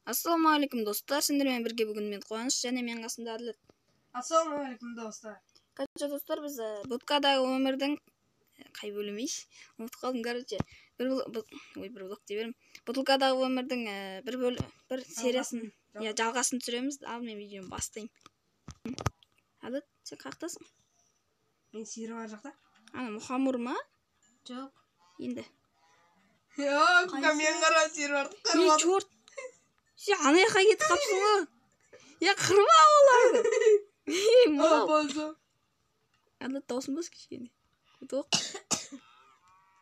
Ассалаумағалейкум достар, сендермен бірге бүгін мен Қуаныш және мен қасымда Әділет. Ассалаумағалейкум достар. Короче достар, біз будкадағы өмірдің қай бөлімі? Ұмытып қалдым. Короче, бір блок дей берем. Бутылкадағы өмірдің бір сериясын, жалғасын түсіреміз. Ал мен видеоны бастаймын. Әділет, сен қақтасың? Мен сиыр бар жақта. Ана мұхаммур ма? Жоқ. Енді. Күнка мен қара сиыр барды қырмадым. Чорт. Сен ана жаққа кетіп қалыпсың ғой. Қырма оларды. Болды. Әділет даусын бас кішкене.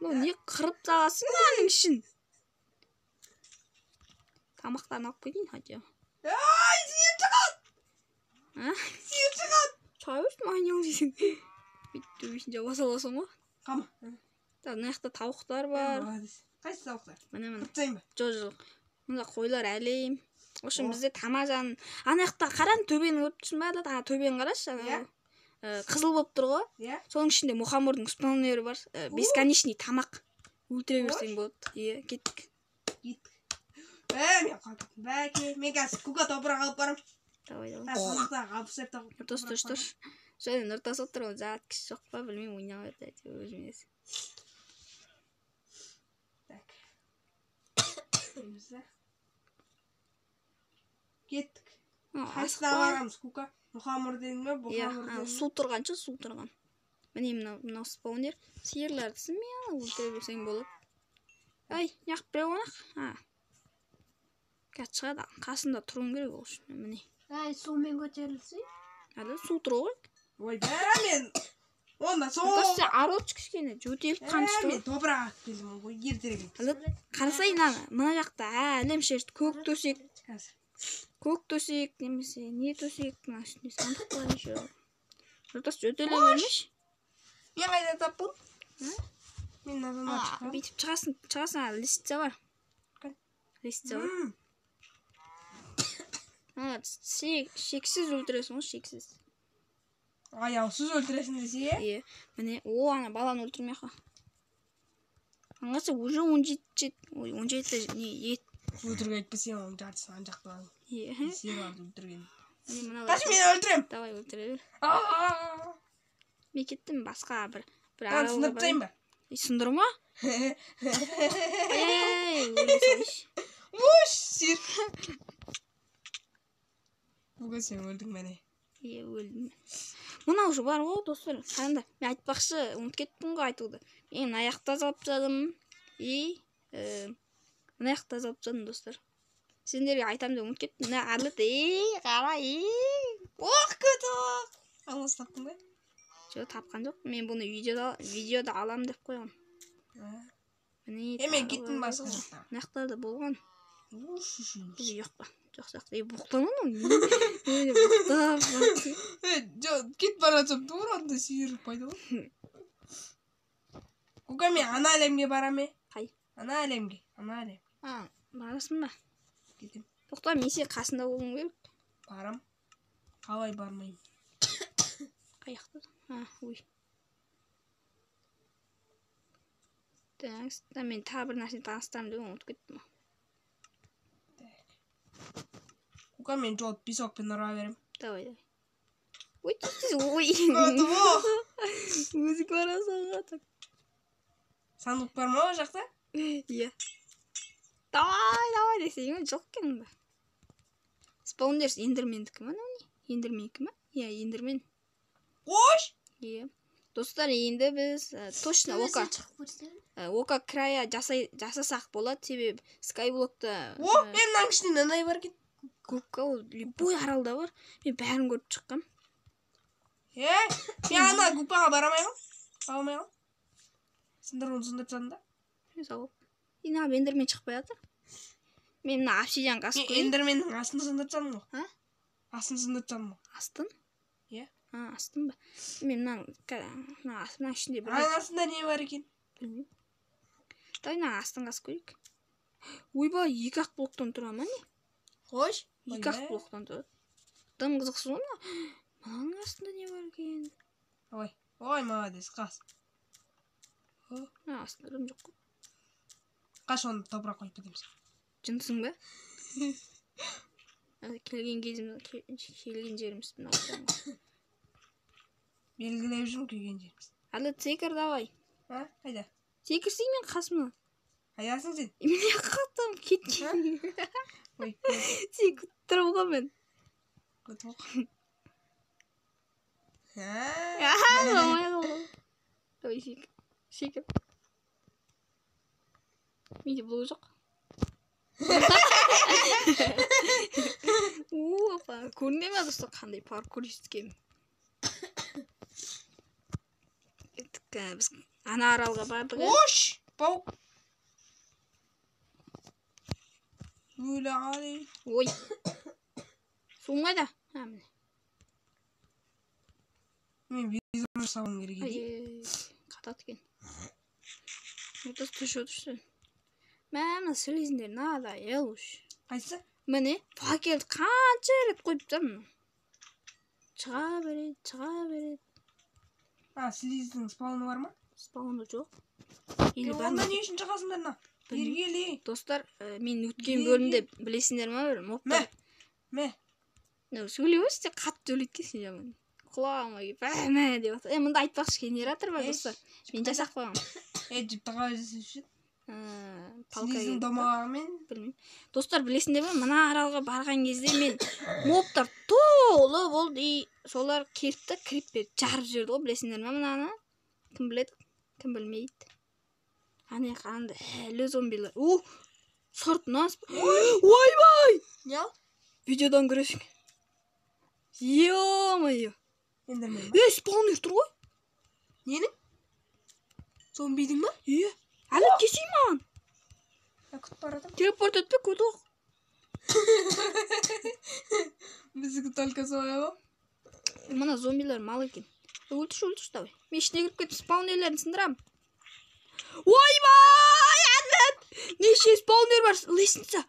Не қырып тағасың ба аның үшін? Тамақтарын алып кетейін хотя. Сиыр шығады. Сиыр шығады. Чайыш маңнан дейсің. Бүйтті өйсін жаба саласың ғой. Қама. Мына жақта тауықтар бар. Қайсы тауықтар? Міне. Құттайын ба? Жоқ. Мында қойлар әлем. Ошын бізде тамажан. Ана жақта қаран төбені көріп тұрсың ба? Ана төбені қарашы. Қызыл болып тұр ғой. Соның ішінде мұхаммурдың спаунері бар. Бесконечный тамақ. Өлтіре берсең болады. Кеттік. Мен қалдым. Бәке, мен қазір күнка топырақ алып барам. Давай. Тамақтағы алып сұрап тағып. Тұр. Және нұртасы отыр, жат кісі жоқ па, білмеймін, ойнау өте өзімес. Кеттік. Қайсына барамыз, күнка? Мұхаммур деген бе, бұхаммур деген бе? Су тұрғанша, су тұрған. Міне мынау спаунер. Сиырларды сіңме, өлтіре берсең болады. Ай, яқ біреу анақ. Кәт шығады, қасында тұруын керек ол үшін. Міне. Сумен көтерілсей? Әлі су тұру ғой. Ой, бәрі мен. Онда сол. Қасы аротшы кішкене, жөтеліп қанышты. Мен топырақ ақ келдім ғой, ертерек. Қарасай, мына жақта әлем шерт, көк төсек. Көк төсек, немесе не төсек, мына үстінде сандық бар еще. Жұртас жөтеле бермеш. Мен қайда таппын? Мен назанат шықпам. Бүйтіп шығасың, листица бар. Листица бар. Шексіз өлтіресің ғой, шексіз. Аяусыз өлтіресің десе? Міне, ана баланы өлтірмеқа. Аңғасы уже 17 не ет. Өлтірге айтпасен, оның жартысын аң жақты балын. Сиыр барды өлтірген. Қашы мен өлтірем? Давай өлтіре бер. Мен кеттім басқа бір аралға бар. Сындырып тайын ба? Сындырма? Өлесайш. Ош, сиыр. Бүгін сен өлдің мәне. Өлдім. Мұна уже бар ғой, достар. Қайында, мен айтпақшы, ұмыт кеттім ғой айтуды. Мен аяқты тазалап жадым. Мына аяқты тазалап жадым, достар. Сендерге айтам деп ұмыт кеттім. Әділет, қара, оқ, көті оқ. Алғыз таптың ба? Жоқ, тапқан жоқ. Мен бұны видеода алам деп қойған. Мен кеттім басқа жақта. Мына аяқтарда болған. Жоқ па. Жоқ, бұқтамын бұқтап. Кет баратсам тұрғанда сиыр пайда ғой. Күнка мен ана әлемге барам е? Қай? Ана әлемге. Барасың ба? Кетем. Бұқта, мен сен қасында болуым керек. Барам. Қалай бармайым? Қаяқты? Ой. Мен тағы бір нәрсені таныстарым деп ұмытып кеттім. Күнка мен жолып песокпен ұра берем. Давай. Ой. Көті оқ. Өзі бара салға. Сандық бар ма о жақта? Иә. Давай десең, жоқ екен ба? Спаунерс ендермендікі ма? Ендерменікі ма? Иә, ендермен. Қош? Иә. Достар, енді біз точно ока края жасасақ болады, себебі скайблокта... Мен наңшының нандай бар кен? Көпқа ол любой аралда бар. Мен бәрін көріп шыққам. Мен ана көппаға барамай қал? Бағамай қал? Сындар оны сындырып жадында? Сау. Неғып ендермен шықпай атыр? Мен мына обсидиан қасып көрейін. Ендерменнің астын сындырып жадым ғой. Астын сындырып жадым ғой. Астын? Е? Астын ба? Мен мына астын ішінде бір... Астында не бар екен? Білмейм. Дай мына астын қасып көрейік. Ойба, 2-ақ блоктан тұра ма не? Қош? 2-ақ блоктан тұрады. Дым қызықсыз ғой ма? Мынаның астында не бар екен? Ой, молодец, қас. Астында дым жоқ қой. Қаш оны топырақ қойып кетеміз. Жынсың ба? Келген жеріміз мына. Белгілеп жүрмін келген жеріміз. Әділет секір давай. Қайда? Секірсей мен қасыма. Қайдасың сен? Мен қақтым кетші. Сен күттіріп ғой мен. Күтіп Давай секір. Менде бұл жоқ. Опа, көріне ме достар қандай паркуристкем. Біз ана аралға бардық. Ош! Паук! Өлі ағалай. Ой. Суың қайда? Міне. Мен визор жасауым керек еді. Қатат екен. Өтіс түші өтішті. Мәмі сөйлесіндер нада елуш. Қайсы? Міне, факелді қанша рет қойып тұрмын. Шыға береді. Слиздің спауны бар ма? Спауны жоқ. Онда не үшін шығасыңдар на? Ергелей. Достар, мен өткен бөлімде білесіңдер ма бір мобтар? Мә. Сөйлей өсте қатты өлеткесін жаман. Құлағыма кеп, мә деп атыр. Мұнда айтпақшы генератор бар достар. Мен жасақ қойғам. Жіпті қалай жасап үшін? Слиздің Слиздің домағымен? Білмейм. Достар, білесіңдер ма? Мына аралға барған кезде мен мобтар толы болды. Солар келіпті, кіріп берді, жарып жіберді ғой, білесіңдер ма мынаны? Кім біледі, кім білмейді. Ане қанды, әлі зомбилар. Сұртына ойбай! Не ал? Видеодан көресің. Е-майы. Ендермен ба? Спаунер тұр ғой. Ненің? Зомбидің ба? Әлі кесей маған. Күтіп барадым. Телепорт өтпе, көді ғой. Біздікі только соя ғой. Мына зомбилар мал екен. Өлтіш давай. Мен ішіне кіріп кетіп спаунерлерін сындырам. Ойбай, әділет! Неше спаунер бар, лестница.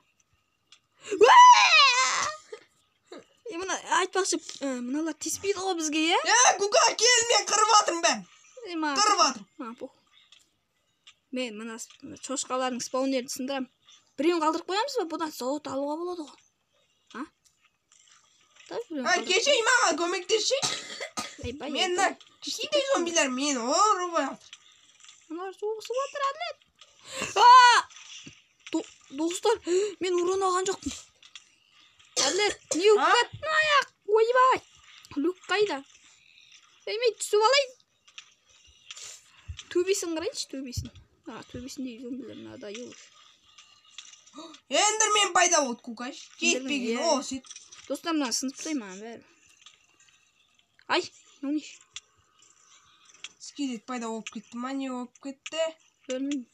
Мына айтпақшы, мыналар теспейді ғой бізге, е? Гуга, кел, мен қырып атырым бән. Қырып атырым. Мен мына шошқалардың спаунерін сындырам. Біреуін қалдырып қоямыз ба? Бұдан зауыт алуға болады ғой. Кешей маған көмектесші. Мен кішкентай зомбилар мені ұрып жатыр. Мыналар соғысып жатыр, әділет. Достар, мен ұрынаған жоқпын. Әділет, не өкпеттің аяқ? Ойбай. Люк қайда? Мен түсіп алайын. Төбесін қарайыншы, төбесін. Төбесіндегі зомбилар мынада еуш. Ендермен пайда болды, Кукаш. Кетпеген, о, сет. Достар, мына сынып тұрай маған бәрі. Ай, мынау не? Скелет пайда болып кетті ма, не болып кетті? Білмеймін.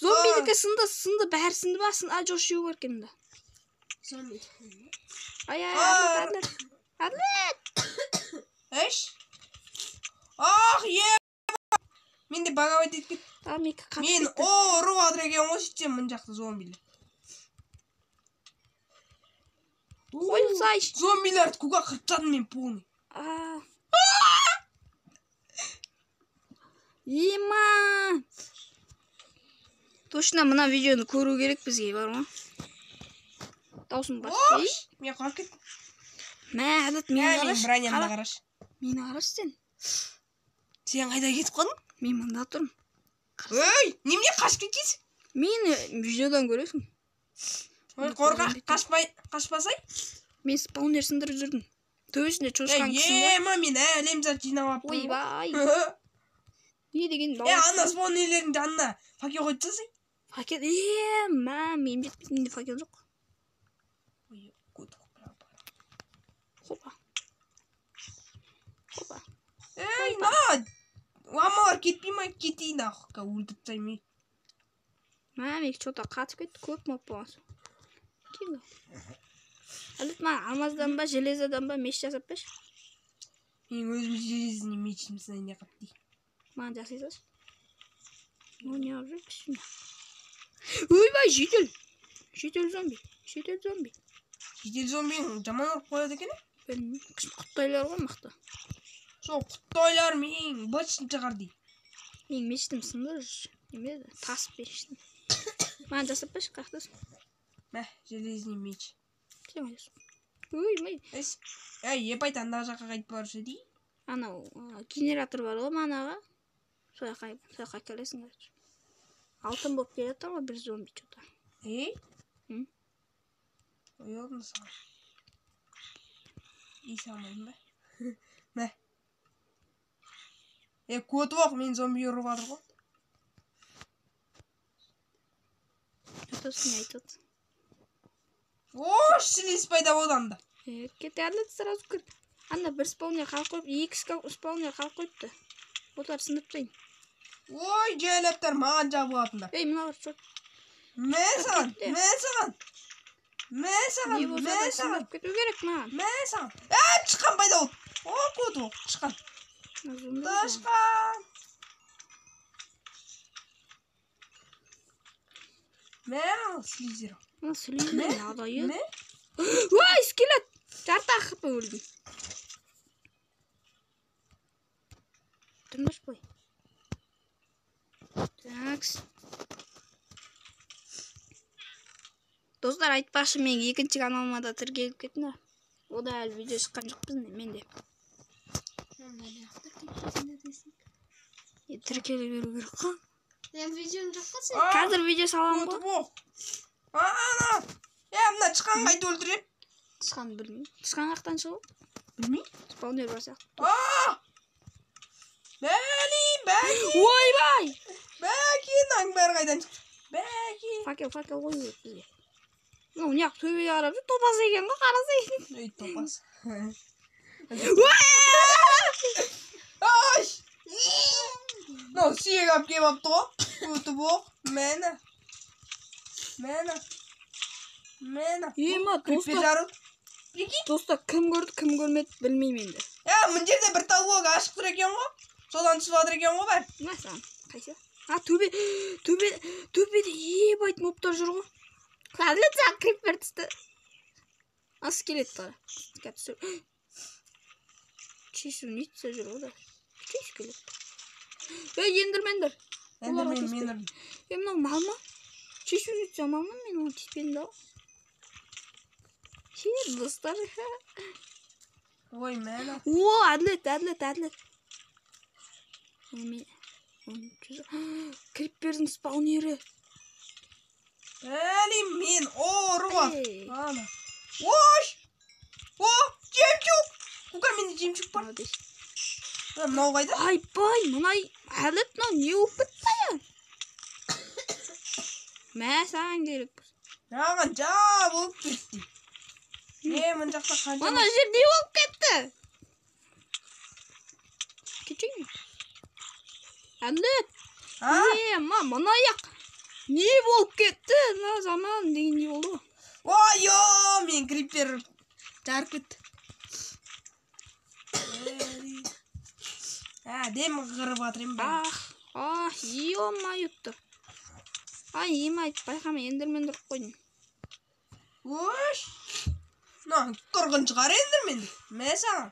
Зомбидікі сынды, бәрі сынды ба? Жоқ шеу бар екен мұнда. Ай, әділет! Әш? Ах, менде бағавайт етіп кетті. Мен ұрып атыр екен ғой сөйтсем мұн жақты зомбилер. Қойылсайшы. Зомбиларды куға қырттадым мен полный. Ема! Точно мына видеоны көру керек бізге, бар ма? Даусым бар. Мен қалып кеттім. Мә, әділет, мені қараш. Мен бронямды қараш. Мені қараш сен. Сен қайда кетіп қалдың? Мен мында тұрмын. Өй, немене қашып кеткенсің? Мені видеодан көресің. Қорға, қашпасай? Мен спаунер сындырып жүрдім. Төбесінде чошқан кісінде. Мен әлемзат жинап аппын. Ойбай. Не деген бауыр? Ана спаунерлердің жанына факел қойып тастасай. Факел, мен жетпейді, менде факел жоқ. Хопа. Ей, ламалар кетпей ма, кетейін аққа өлтіп таймай. Мен что-то қатып кетті, көп моп болғансың. Кел. Әлет, мен алмаздан ба, железадан ба меш жасап беш? Мен өзім железіне мешім сынайын яқып дей. Маған жасайсыз? Не алып жүр кішіне. Ойбай, жетел зомби. Жетел зомбиң жаман ұрып қояды екен? Білмеймін, құттайлар ғой мықты. Сол құттайлар мен бачын шығар дей. Мен мештім сынды жүр. Немеді? Тасып бештім. Маған жасап беш, қақтасың. Мә, железный меч. Сен қайдасың? Ой, Еп айт, анда жаққа қайтып барушы дей. Анау генератор бар ғой манаға. Сояққа келесің. Алтын болып келеді ғой, бір зомби что-то. Оялдың саған. Салмайын ба? Мә. Көті бақ, мен зомби ұрып адыр ғой. Өтесін айтады. Шлиз пайда болды анда. Кете әділет сразу кір. Анда бір спаунер қалып қойып, 2 спаунер қалып қойыпты. Олар сындырып тайын. Жайлаптар маған жабылатындар. Мыналар чөп. Мен саған. Кету керек маған. Мен саған. Шыққан пайда болды. Көті бол, шыққан. Шыққан. Мен слизер. Слизер адайы. Ой, скелет. Жарты ақып өлдім. Тұрмыш бой. Такс. Достар, айтпақшы, мен екінші каналыма тіркеліп кеттім. Ода әлі видео шыққан жоқ біздің, менде. Тіркеле беру керек қой. Видеоны жаққа сен? Қазір видео салам ғой. Мына шыққан қайда өлтірем? Шыққан білмеймін. Шыққан қақтан шығу? Білмеймін. Спаунер бар сияқты. Ойбай! Бәке, наң бәрі қайдан шықты? Бәке. Факел қой өт бізге. Неғып төбеге қарап жүр, топас екен ғой, қарасайын. Топас. Сүйек ап кеп апты ғой. Көті боқ. Мәні. Достар, кім көрді, кім көрмеді, білмеймін енді. Мұн жерде бір талуық ашық тұр екен ғой. Содан түсіп адыр екен ғой бәр. Мәсаған, қайсы? Төбеде ебайт моптар жүр ғой. Әділет саған криппер түсті. Скелет қара. Чесу нетсе жүр ғой да. Чей скелет. Ендірмендір. Ендірмен. Мынау мал ма? Чесу нетсе мал ма? Мен оны теспедім да. Достар. Ой, мәні. Әділет. Криппердің спаунері. Мен ұрып ат. Жемчук. Құқа менде жемчук бар. Мынау қайда? Айбай, мұнай әлет мынау не өп бітті? Мә, саған керек. Маған жап өп кетті. Мұн жақта қанша... Мұна жер не өп кетті? Кетшейін. Әлет. Мұнаяқ. Не болып кетті? Заман деген не болды? Мен криппер жарып кетті. Дем ғырып атырым бәр. Ема ұтты. Ема айт, байқама, ендірмен дұрып қойдың. Қырғын шығар ендірменді. Мә саған.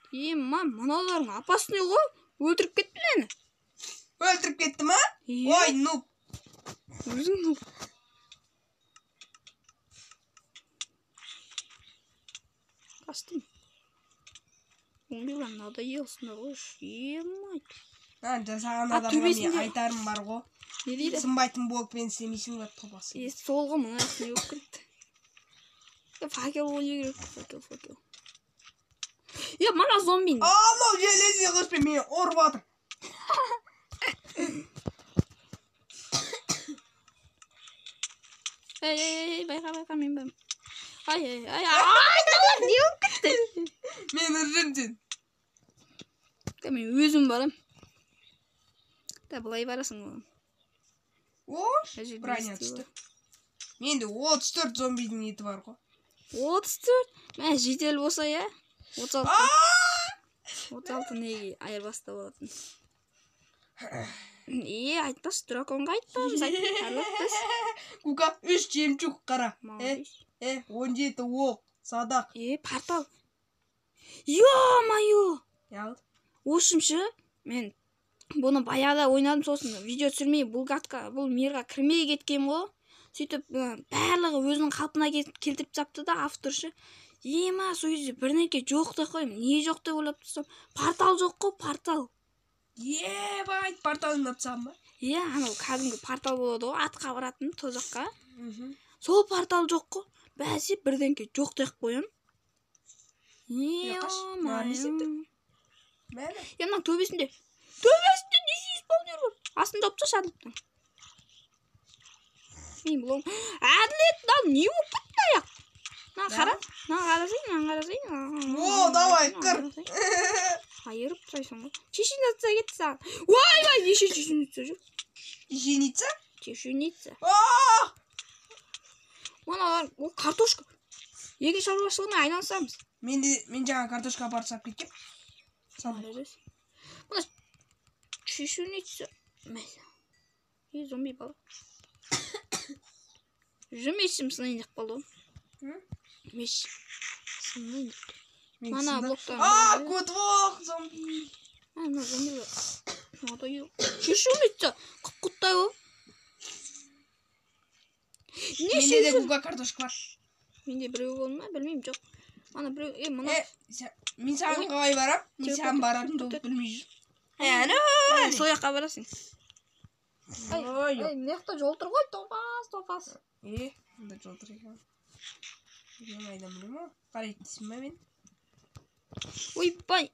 Ема, мұналарың апасыны ғой? Өлтіріп кетті мені. Өлтіріп кетті ма? Ой, нұп. Өзің нұп. Қастым. Оңбелан надоелсыңдар ғой. Емай. Жасаған адамға мен айтарым бар ғой. Не дейді? Сынбайтын блокпен істемейсің ба топасы. Сол ғой мұна не болып кетті. Факел ойы керек. Факел. Мана зомбин. Мынау железный қылышпен мені ұрып атыр. Байқа, мен бәм. Не болып кетті? Мен ұржырден. Мен өзім барам. Бұлай барасың оғым. Бұрайна түсті. Менде 34 зомбидің еті бар ғой. 34? Мен жетел болса, 36 неге айырбаста болатын. Айтпас, драконға айтпамыз. Құқа, 3 жемчук қара. 17 оқ, садақ. Портал. Ё-майо! Яғыз? Осымшы, мен Бұны баяғыда ойнадым, сосын видео түсірмей бұл мирға кірмей кеткен ғой. Сөйтіп барлығы өзінің қалпына келтіріп тапты да авторшы. Ема сол кезде бірнеке жоқ деп қойдым. Не жоқ деп ойлап тұрсам, портал жоқ қой, портал. Ебай, порталын атсам ба? Иә, анау кәдімгі портал болады ғой, атқа баратын тозаққа. Сол портал жоқ қой. Бәсе бірдеңке жоқ деп қоям. Мына төбесінде неше исполнер бар. Астында опты шадылыптың. Мен бұлым. Әділет, не болып кетті аяқ? Қарасайын. О, давай, кір. Айырып тұрайсың ғой. Чешеница кетті саған. Ой, неше чешеница жүр? Чешеница? Чешеница. Ол картошка. Егін шаруашылығына айналысамыз. Мен жаңа картошка апарып сап кеткем. Бұна чешеница. Зомби бала. Жемесім сынайын деп қалды. Меш. Сынайын деп. Мана блоктан. Көтвоқ, зомби. Мына зомби бар. Чешеница. Құттай ол. Менде де кука картошка бар. Менде біреу болды ма? Білмеймін, жоқ. Ана біреу, мұна. Мен саған қалай барам? Мен саған баратын толып білмей жүр. Сол жаққа барасың. Мына жақта жол тұр ғой, топас. Мұнда жол тұр екен. Мен айдан білем ма? Қарайды дейсің ба мен? Ойбай.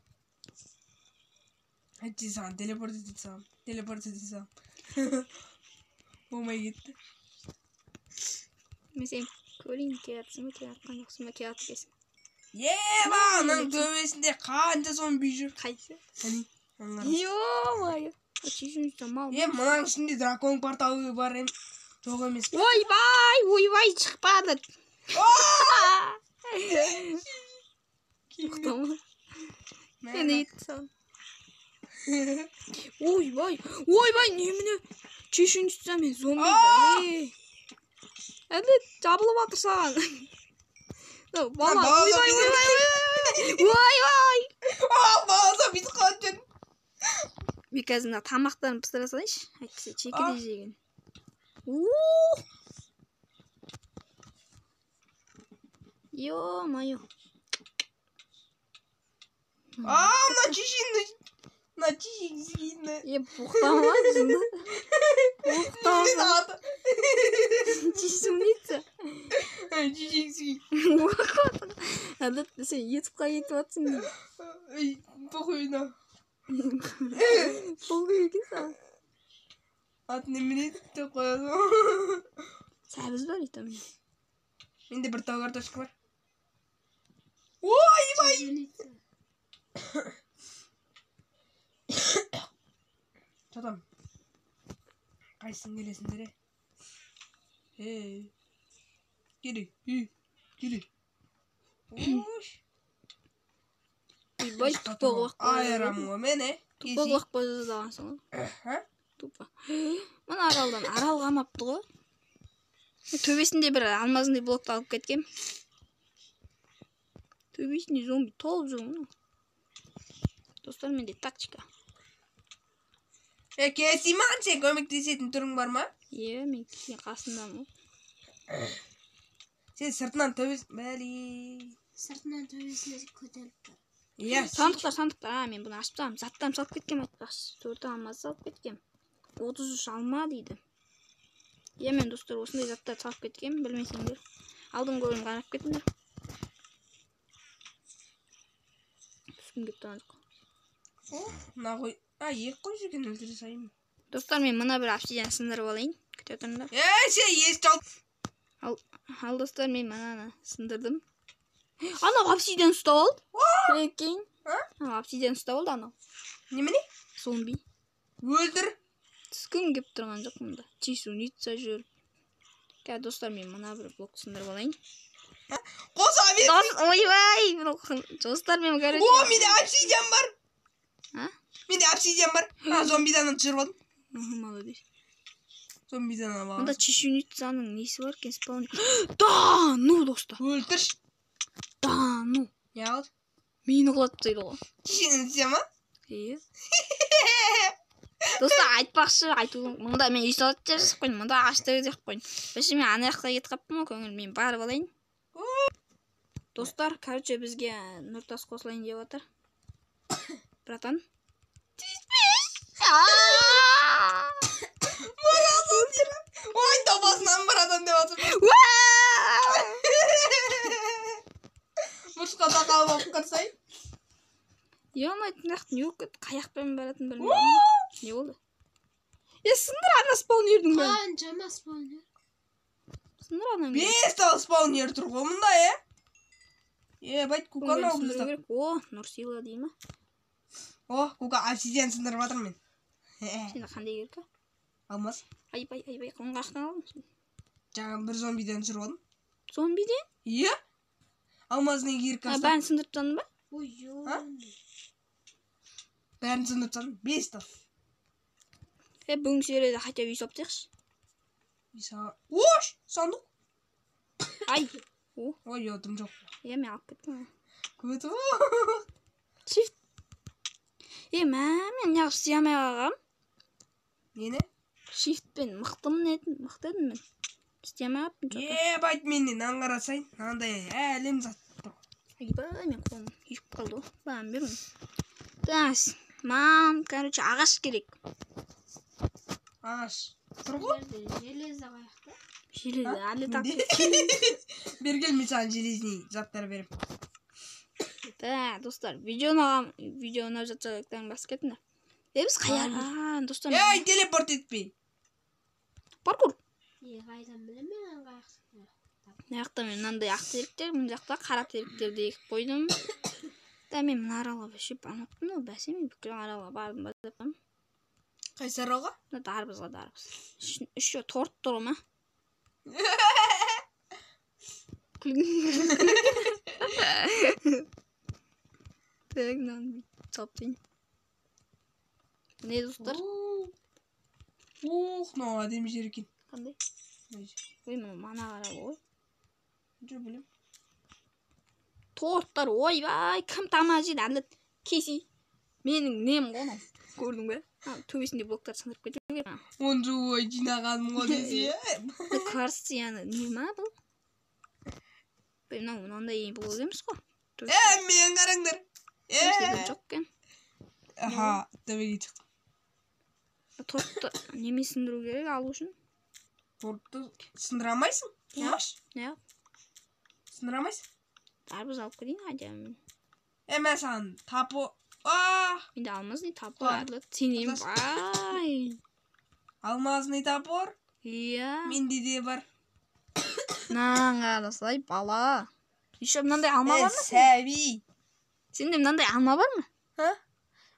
Әйтсе саған телепорт ете саған. Болмай кетті. Мен сен көрейін келатсың ба, келатқан жоқсың ба, келатып кесің. Аның төбесінде қанша зомби жүр. Қайсы? Йо-майы. Мұның ішінде дракон порталы бар жоқ емес. Ойбай, шықпады. Құқтама. Мен етті саған. Ойбай, неміне чешеница мен зомби. Әділет, жабылып атыр саған. Бала, ойбай. Баласа бит қанчын. Мен қазір тамақтарын пыстыра салайыншы. Әйтпесе чекеде жеген. Ё-майо. Мына чешенді. Бұқтама жынды. Бұқтама. Чешеница. Чешенсі. Әділет, сен етіпқа кетіп атсың. Похуйна. Похуй екен саған. Ат немене етті қояды. Сәбіз бар етім. Менде бір тау картошка бар. Ойбай! Жатам. Қайсың келесіңдер? Келе. Ойбай, тұпақ айырам ғой мен, Тұпақ жаздағансың ғой. Тұпақ. Мұна арал қамапты ғой. Төбесінде бір алмазындай блокты алып кеткем. Төбесінде зомби толып жүр ғой. Достар, менде тактика. Кесиман, сен көмектесетін түрің бар ма? Мен қасындамын. Сен сыртынан бәлі. Сыртынан төбесіне көтеріліп тұр. Сандықтар, мен бұны ашып тұрамын. Заттам салып кеткем айтпақшы. 4 алмаз салып кеткем. 33 алма дейді. Мен достар, осындай заттар салып кеткем, білмесеңдер. Алдын көрін қарап кетіңдер. Түскім кеп тұрған жоқ. Мына қой. Ек қой жүрген өлтіре сайым. Достар, мен мұна бір обсидиан сындырып алайын. Күте тұрыңдар. Сен есті ал. Ал достар, мен мұнаны сындырдым. Анау обсидиан ұстап алды. Білекейін. Обсидиан ұстап алды анау. Немене? Зомби. Өлтір. Түскім кеп тұрған жоқ мұнда. Чешеница жүр. Достар, мен мұна бір блок сындырып алайын. Қоса бет. Ойбай. Достар, мен көріп. Менде обсидиан бар. Менде обсидиан бар. Зомбидан түсіріп алдым. Молодец. Зомбидан алып. Мұнда чешеницаның несі бар екен, спаунер. Да, ну достар. Өлтірші. Да, ну. Не алды? Мені құлатып тастайды ғой. Чешеница ма? Достар айтпақшы, мында мен үй салып жасап қойдым, мында ағаштар деп қойдым. Бәші мен ана жаққа кетіп қаптым ғой, көңіл мен барып алайын. Достар, короче, бізге Нұртас қосылайын деп отыр. Братан. Ой, табасынан братан деп отыр. Бұрышқа тақалып алып қарсай. Емайтын не болып кетті, қаяқпен баратын білмеймін. Не болды? Сындыр ана спаунердің бәрін. Қаншама спаунер? Сындыр ана. 5 тал спаунер тұр ғой мұнда, байт Куканы ау бізді. О, Нұрсила дей ма? О, Кука обсидиан сындырып жатыр мен. Сені қандай керек? Алмас. Айбай, құлын қақтан алдым. Жаңа бір зомбиден түсіріп алдым. Зомбиден? Иә. Алмазының керек астан. Бәрін сындырып тандың ба? Ой, Бәрін сындырып тандым. 5 тал. Бүгін серияда қайта үй саптықшы. Ош, сандық. Ай. Ой, отым жоқ. Мен алып кеттім. Көті. Шифт. Мен неғып істемей қалғам. Нені? Шифтпен мықты едім мен. Істемей қаптым. Байт менен аңғарасайын. Андай әлем заттыр. Айбай, мен қолым үйіп қалды. Бәрін бермін. Тәс, мам, короче, ағаш керек. Ағаш. Тұр ғой? Железі қаяқта? Железі, әлі тақып. Бергел мен саған железный заттар берем. Достар, видеоны жатсалықтан бас кетіңдер. Біз қаяқ? Достар. Телепорт етпей. Паркур. Қайдан білемін қаяқта? Мына жақта мен мынандай ақ теректер, мына жақта қара теректерді екіп қойдым. Мен мына аралға бәшіп бармаппын ғой, бәсе мен бүкіл аралға бардым ба деппім. Қайсы аралға? Дарбызға. Үші торт тұр ма? Так, мынаны саптайын. Не, достар? Мынау әдемі жер екен. Қандай? Ой, мана қарап ғой. Жоқ білем. Торттар, ойбай, кім тамақ жейді, әлі кесі. Менің нем ғой, көрдің бе? Төбесінде блоктар сындырып кетіп жүр. Оны ой жинағаным ғой десе. Кварцияны не ма бұл? Мынандай бұл емес қой. Мен қараңдар. Жоқ кен. Аха, төбеге шықты. Тортты неме сындыру керек алу үшін? Тортты сындырамайсың? Не? Сындырамайсың? Дарбыз алып кетейін, қайдам. Мен саған тапы... Менде алмазный топор. Сенем бай. Алмазный топор? Иә. Менде де бар. Қарасай, бала. Еще мынандай алма бар ма? Сәби. Сенде мынандай алма бар ма?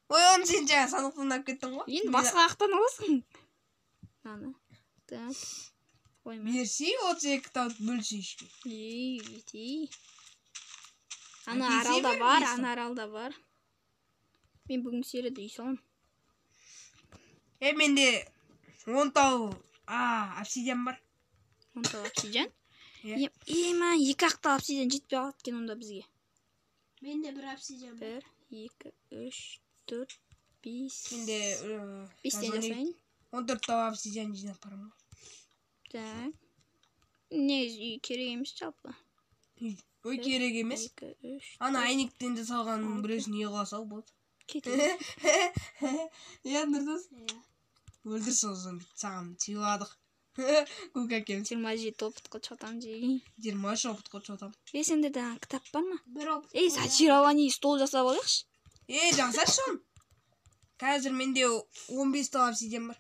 Ой, оны сен жаңа сандықтан алып кеттің ғой. Енді басқа ақтан аласың. Так. Берсей, 32 тауып бөлсей ішке. Ей. Ана аралда бар. Мен бүгін середі үй салам. Менде 10 тау обсидиан бар. 10 тау обсидиан? Ема, 2 ақта обсидиан жетпей қалады кен онда бізге. Менде бір обсидиан бар. 1, 2, 3, 4, 5. Менде 5-тен жасайын. 14 тау обсидиан жинап барам. Так. Негіз үй керек емес жалпы. Ой, керек емес. Ана айнектен де салғанның біреусін еға сал болды. Кетеді. Нұртас? Өлдір соғызын саған сыйладық. Көк әкем. 27 опытқа чотам жейін. 23 опытқа чотам. Сенде де кітап бар ма? Бір опыт. Сачирование стол жасап алайықшы. Жасашы оны. Қазір менде 15 тау обсидиан бар.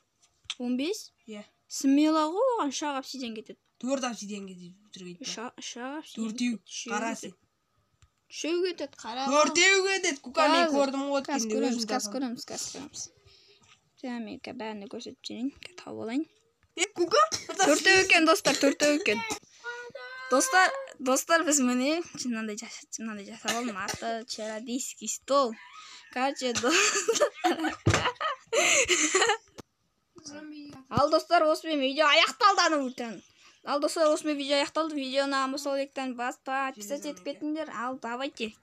15? Иә. Смело ғой, оған шақ обсидиан кетеді. 4 обсидиан кетеді. Шақ обсидиан. 4-еу, қарасы. Шөу кетеді, қара. 4-еу кетеді, Кука мен көрдім ғой. Кәс көреміз. Жаңа мен бәріне көрсетіп жүрейін, тауып алайын. Кука? 4-еу екен, достар, 4-еу екен. Достар, біз міне, мынандай жасап алдым, аты чародейский стол. Короче, ал достар, осымен видео аяқталды. Ал достар, осымен видео аяқталды. Видеоны амбасол ектен баспа, подписаться етіп кетіңдер. Ал, давайте.